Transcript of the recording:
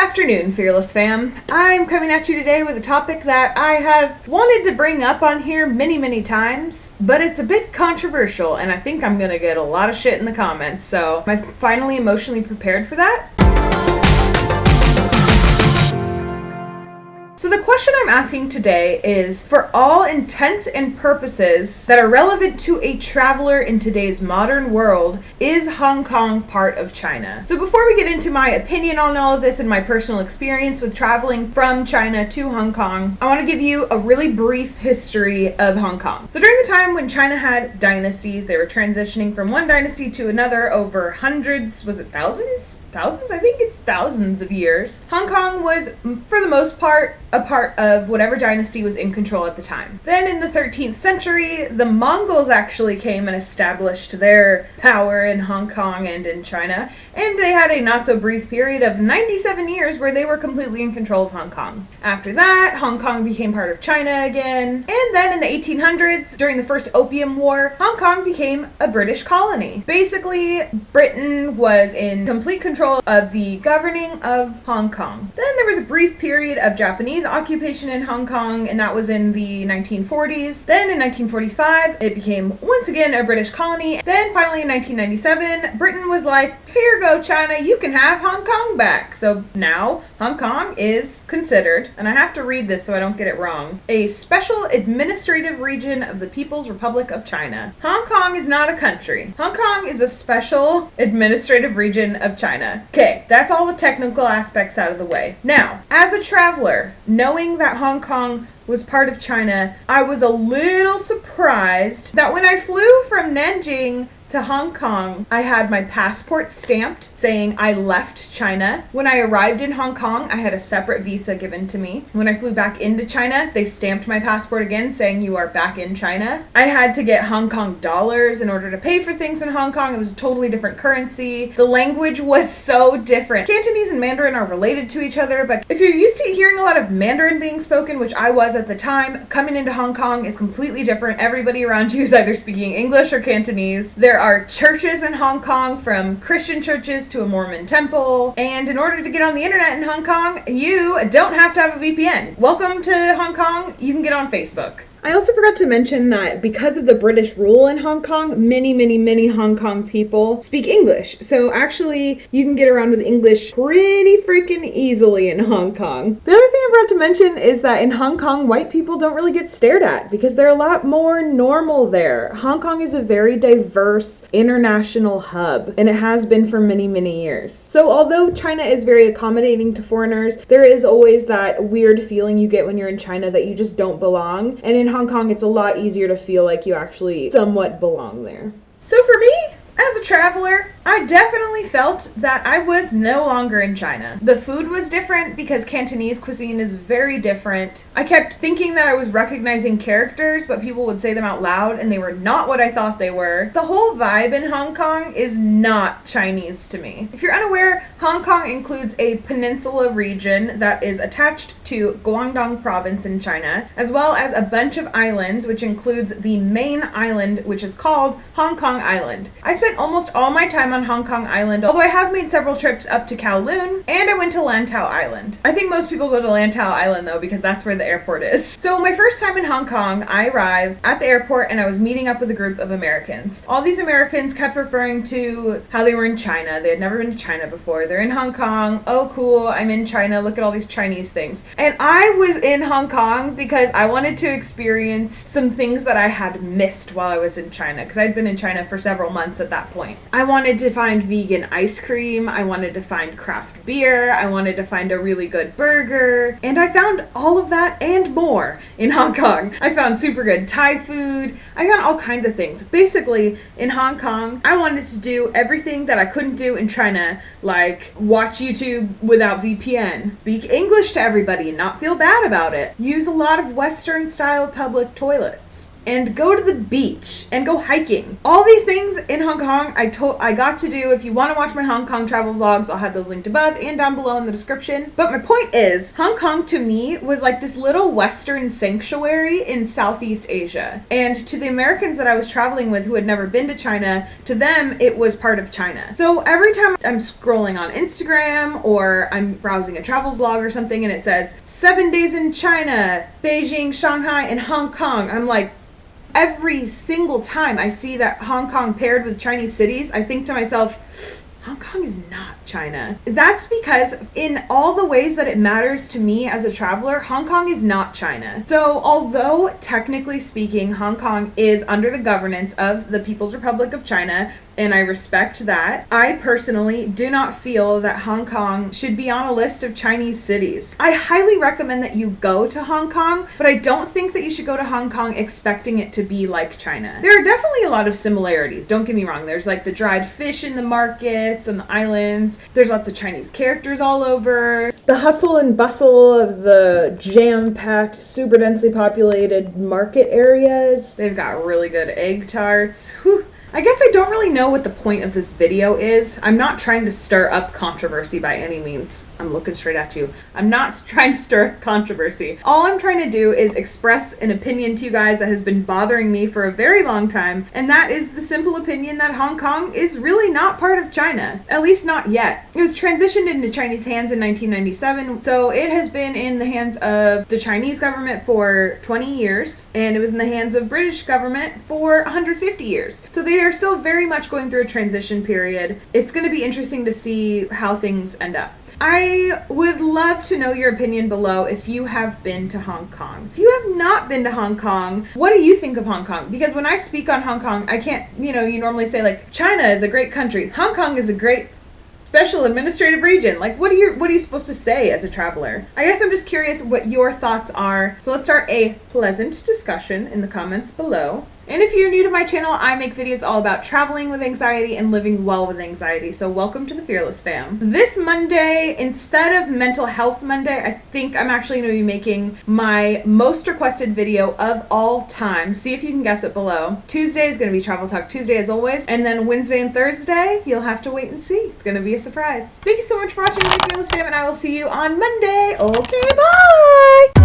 afternoon, Fearless fam. I'm coming at you today with a topic that I have wanted to bring up on here many times, but it's a bit controversial, and I think I'm gonna get a lot of shit in the comments, so am I finally emotionally prepared for that? So the question I'm asking today is, for all intents and purposes that are relevant to a traveler in today's modern world, is Hong Kong part of China? So before we get into my opinion on all of this and my personal experience with traveling from China to Hong Kong, I want to give you a really brief history of Hong Kong. So during the time when China had dynasties, they were transitioning from one dynasty to another over hundreds, was it thousands? I think it's thousands of years. Hong Kong was, for the most part, a part of whatever dynasty was in control at the time. Then in the 13th century, the Mongols actually came and established their power in Hong Kong and in China, and they had a not so brief period of 97 years where they were completely in control of Hong Kong. After that, Hong Kong became part of China again, and then in the 1800s, during the First Opium War, Hong Kong became a British colony. Basically, Britain was in complete control of the governing of Hong Kong. Then there was a brief period of Japanese occupation in Hong Kong, and that was in the 1940s. Then in 1945, it became once again a British colony. Then finally in 1997, Britain was like, here go China, you can have Hong Kong back. So now Hong Kong is considered, and I have to read this so I don't get it wrong, a special administrative region of the People's Republic of China. Hong Kong is not a country. Hong Kong is a special administrative region of China. Okay, that's all the technical aspects out of the way. Now, as a traveler, knowing that Hong Kong was part of China, I was a little surprised that when I flew from Nanjing to Hong Kong, I had my passport stamped saying I left China. When I arrived in Hong Kong, I had a separate visa given to me. When I flew back into China, they stamped my passport again saying you are back in China. I had to get Hong Kong dollars in order to pay for things in Hong Kong. It was a totally different currency. The language was so different. Cantonese and Mandarin are related to each other, but if you're used to hearing a lot of Mandarin being spoken, which I was at the time, coming into Hong Kong is completely different. Everybody around you is either speaking English or Cantonese. There are churches in Hong Kong, from Christian churches to a Mormon temple, and in order to get on the internet in Hong Kong, you don't have to have a VPN. Welcome to Hong Kong, you can get on Facebook. I also forgot to mention that because of the British rule in Hong Kong, many Hong Kong people speak English. So actually, you can get around with English pretty freaking easily in Hong Kong. The other thing I forgot to mention is that in Hong Kong, white people don't really get stared at because they're a lot more normal there. Hong Kong is a very diverse international hub, and it has been for many years. So although China is very accommodating to foreigners, there is always that weird feeling you get when you're in China that you just don't belong. And in Hong Kong, it's a lot easier to feel like you actually somewhat belong there. So for me, as a traveler, I definitely felt that I was no longer in China. The food was different because Cantonese cuisine is very different. I kept thinking that I was recognizing characters, but people would say them out loud and they were not what I thought they were. The whole vibe in Hong Kong is not Chinese to me. If you're unaware, Hong Kong includes a peninsula region that is attached to Guangdong province in China, as well as a bunch of islands, which includes the main island, which is called Hong Kong Island. I spent almost all my time on Hong Kong Island, although I have made several trips up to Kowloon, and I went to Lantau Island. I think most people go to Lantau Island though, because that's where the airport is. So my first time in Hong Kong, I arrived at the airport and I was meeting up with a group of Americans. All these Americans kept referring to how they were in China. They had never been to China before. They're in Hong Kong. Oh cool, I'm in China. Look at all these Chinese things. And I was in Hong Kong because I wanted to experience some things that I had missed while I was in China, because I'd been in China for several months at that point. I wanted to find vegan ice cream, I wanted to find craft beer, I wanted to find a really good burger, and I found all of that and more in Hong Kong. I found super good Thai food, I found all kinds of things. Basically, in Hong Kong, I wanted to do everything that I couldn't do in China, like watch YouTube without VPN, speak English to everybody and not feel bad about it, use a lot of Western style public toilets, and go to the beach and go hiking. All these things in Hong Kong I got to do. If you want to watch my Hong Kong travel vlogs, I'll have those linked above and down below in the description. But my point is, Hong Kong to me was like this little Western sanctuary in Southeast Asia. And to the Americans that I was traveling with who had never been to China, to them it was part of China. So every time I'm scrolling on Instagram or I'm browsing a travel vlog or something and it says 7 days in China, Beijing, Shanghai, and Hong Kong, I'm like, every single time I see that Hong Kong paired with Chinese cities, I think to myself, Hong Kong is not China. That's because in all the ways that it matters to me as a traveler, Hong Kong is not China. So although technically speaking, Hong Kong is under the governance of the People's Republic of China, and I respect that, I personally do not feel that Hong Kong should be on a list of Chinese cities. I highly recommend that you go to Hong Kong, but I don't think that you should go to Hong Kong expecting it to be like China. There are definitely a lot of similarities, don't get me wrong. There's like the dried fish in the markets and the islands. There's lots of Chinese characters all over. The hustle and bustle of the jam-packed, super densely populated market areas. They've got really good egg tarts. Whew. I guess I don't really know what the point of this video is. I'm not trying to stir up controversy by any means. I'm looking straight at you. I'm not trying to stir up controversy. All I'm trying to do is express an opinion to you guys that has been bothering me for a very long time, and that is the simple opinion that Hong Kong is really not part of China. At least not yet. It was transitioned into Chinese hands in 1997, so it has been in the hands of the Chinese government for 20 years, and it was in the hands of British government for 150 years. So they are still very much going through a transition period. It's going to be interesting to see how things end up. I would love to know your opinion below if you have been to Hong Kong. If you have not been to Hong Kong, what do you think of Hong Kong? Because when I speak on Hong Kong, I can't, you normally say like, China is a great country. Hong Kong is a great special administrative region. Like, what are you supposed to say as a traveler? I guess I'm just curious what your thoughts are. So let's start a pleasant discussion in the comments below. And if you're new to my channel, I make videos all about traveling with anxiety and living well with anxiety. So welcome to the Fearless fam. This Monday, instead of Mental Health Monday, I think I'm actually going to be making my most requested video of all time. See if you can guess it below. Tuesday is going to be Travel Talk Tuesday as always. And then Wednesday and Thursday, you'll have to wait and see. It's going to be a surprise. Thank you so much for watching my Fearless fam, and I will see you on Monday. Okay, bye!